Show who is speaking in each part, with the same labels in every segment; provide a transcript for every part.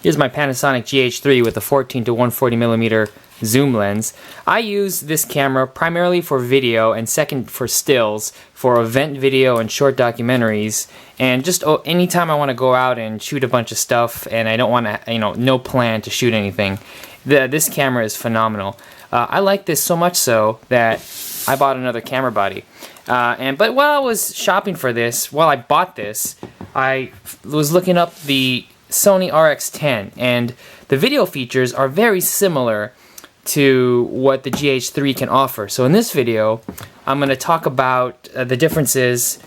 Speaker 1: Here's my Panasonic GH3 with a 14 to 140mm zoom lens. I use this camera primarily for video and second for stills, for event video and short documentaries, and just anytime I want to go out and shoot a bunch of stuff and I don't want to, no plan to shoot anything. This camera is phenomenal. I like this so much so that I bought another camera body. But while I was shopping for this, while I bought this, I was looking up the Sony RX10, and the video features are very similar to what the GH3 can offer. So in this video, I'm going to talk about the differences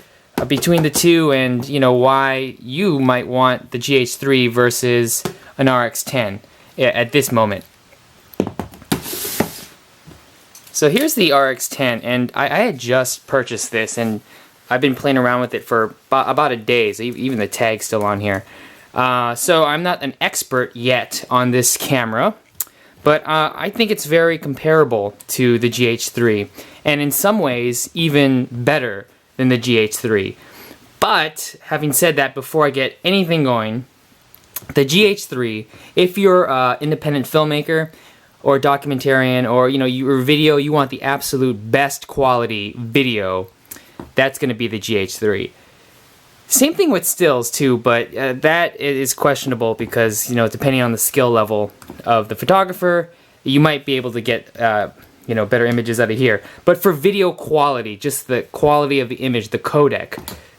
Speaker 1: between the two and why you might want the GH3 versus an RX10 at this moment. So here's the RX10, and I had just purchased this, and I've been playing around with it for about a day, so even the tag's still on here. So I'm not an expert yet on this camera, but I think it's very comparable to the GH3, and in some ways even better than the GH3. But having said that, before I get anything going, the GH3, if you're an independent filmmaker or documentarian, or your video, you want the absolute best quality video, that's going to be the GH3. Same thing with stills too, but that is questionable because depending on the skill level of the photographer, you might be able to get better images out of here. But for video quality, just the quality of the image, the codec,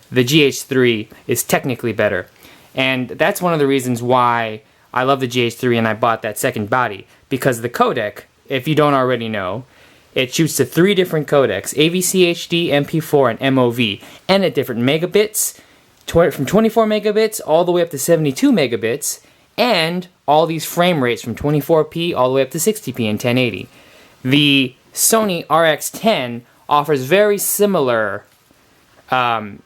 Speaker 1: the GH3 is technically better, and that's one of the reasons why I love the GH3 and I bought that second body, because the codec, if you don't already know, it shoots to 3 different codecs: AVC HD, MP4, and MOV, and at different megabits, from 24 megabits all the way up to 72 megabits, and all these frame rates from 24p all the way up to 60p and 1080. The Sony RX10 offers very similar AVC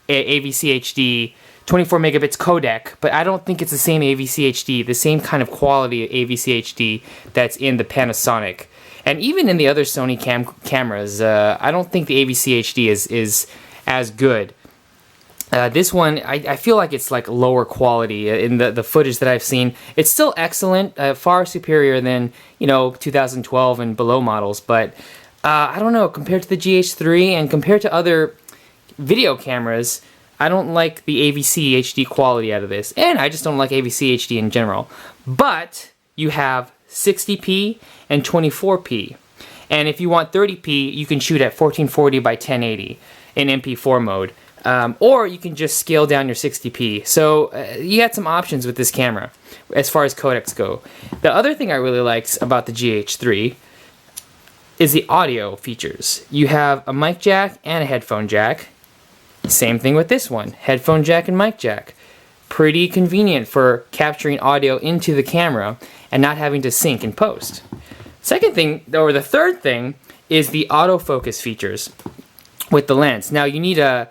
Speaker 1: HD 24 megabits codec, but I don't think it's the same AVC HD, the same kind of quality of AVC HD that's in the Panasonic. And even in the other Sony cameras, I don't think the AVC HD is as good. This one, I feel like it's like lower quality in the footage that I've seen. It's still excellent, far superior than 2012 and below models, but I don't know, compared to the GH3 and compared to other video cameras, I don't like the AVC HD quality out of this, and I just don't like AVC HD in general. But you have 60p and 24p, and if you want 30p, you can shoot at 1440 by 1080 in MP4 mode. Or you can just scale down your 60p. So you got some options with this camera as far as codecs go. The other thing I really liked about the GH3 is the audio features. You have a mic jack and a headphone jack. Same thing with this one, headphone jack and mic jack. Pretty convenient for capturing audio into the camera and not having to sync in post. Second thing, or the third thing, is the autofocus features with the lens. Now you need a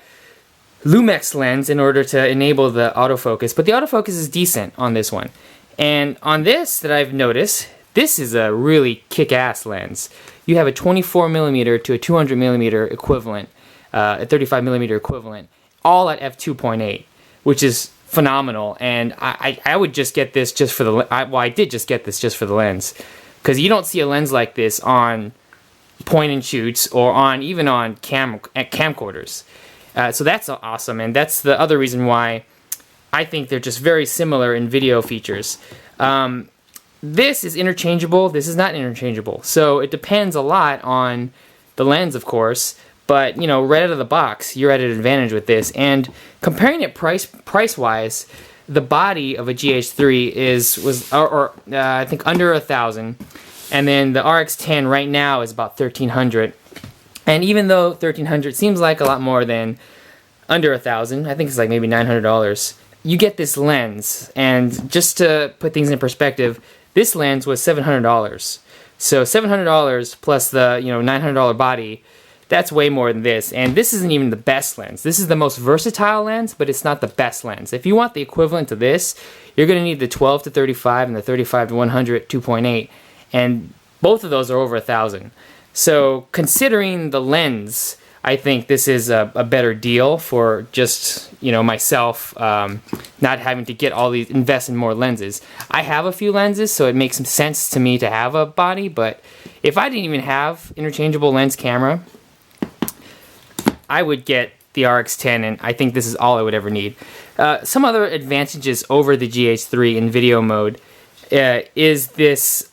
Speaker 1: Lumix lens in order to enable the autofocus, but the autofocus is decent on this one. And on this that I've noticed, this is a really kick-ass lens. You have a 24mm to a 200mm equivalent, a 35mm equivalent, all at f2.8, which is phenomenal. And I would just get this just for the I did just get this just for the lens, because you don't see a lens like this on point and shoots or even on camcorders. So that's awesome, and that's the other reason why I think they're just very similar in video features. This is interchangeable, this is not interchangeable, so it depends a lot on the lens, of course, but right out of the box, you're at an advantage with this. And comparing it price-wise, the body of a GH3 was I think under $1,000, and then the RX10 right now is about $1,300. And even though $1,300 seems like a lot more than under $1,000, I think it's like maybe $900, you get this lens. And just to put things in perspective, this lens was $700. So $700 plus the $900 body, that's way more than this. And this isn't even the best lens. This is the most versatile lens, but it's not the best lens. If you want the equivalent to this, you're going to need the 12 to 35 and the 35 to 100 2.8, and both of those are over $1,000. So considering the lens, I think this is a better deal for just, you know, myself, not having to get all these, invest in more lenses. I have a few lenses, so it makes some sense to me to have a body, but if I didn't even have interchangeable lens camera, I would get the RX10, and I think this is all I would ever need. Some other advantages over the GH3 in video mode is this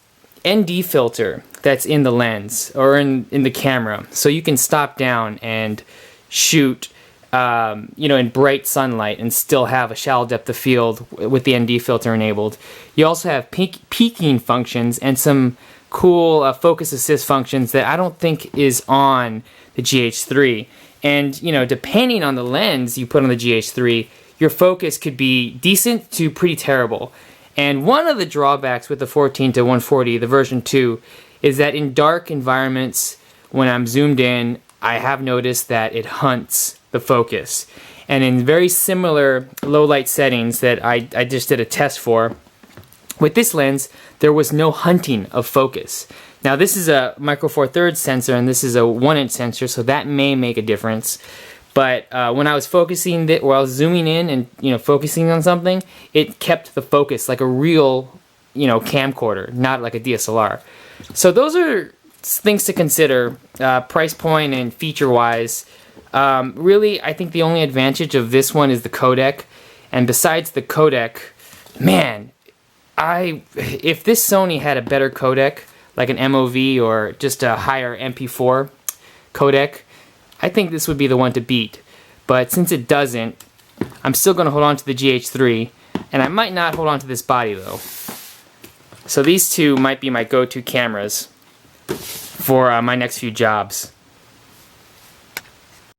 Speaker 1: ND filter that's in the lens or in the camera, so you can stop down and shoot you know, in bright sunlight and still have a shallow depth of field with the ND filter enabled. You also have peaking functions and some cool focus assist functions that I don't think is on the GH3. And, you know, depending on the lens you put on the GH3, your focus could be decent to pretty terrible. And one of the drawbacks with the 14 to 140, the version 2, is that in dark environments, when I'm zoomed in, I have noticed that it hunts the focus. And in very similar low light settings that I just did a test for, with this lens, there was no hunting of focus. Now this is a micro four thirds sensor and this is a 1-inch sensor, so that may make a difference. But when I was focusing, or I was zooming in and, you know, focusing on something, it kept the focus like a real, you know, camcorder, not like a DSLR. So those are things to consider, price point and feature-wise. Really, I think the only advantage of this one is the codec. And besides the codec, man, if this Sony had a better codec, like an MOV or just a higher MP4 codec, I think this would be the one to beat. But since it doesn't, I'm still going to hold on to the GH3, and I might not hold on to this body though. So these two might be my go-to cameras for my next few jobs.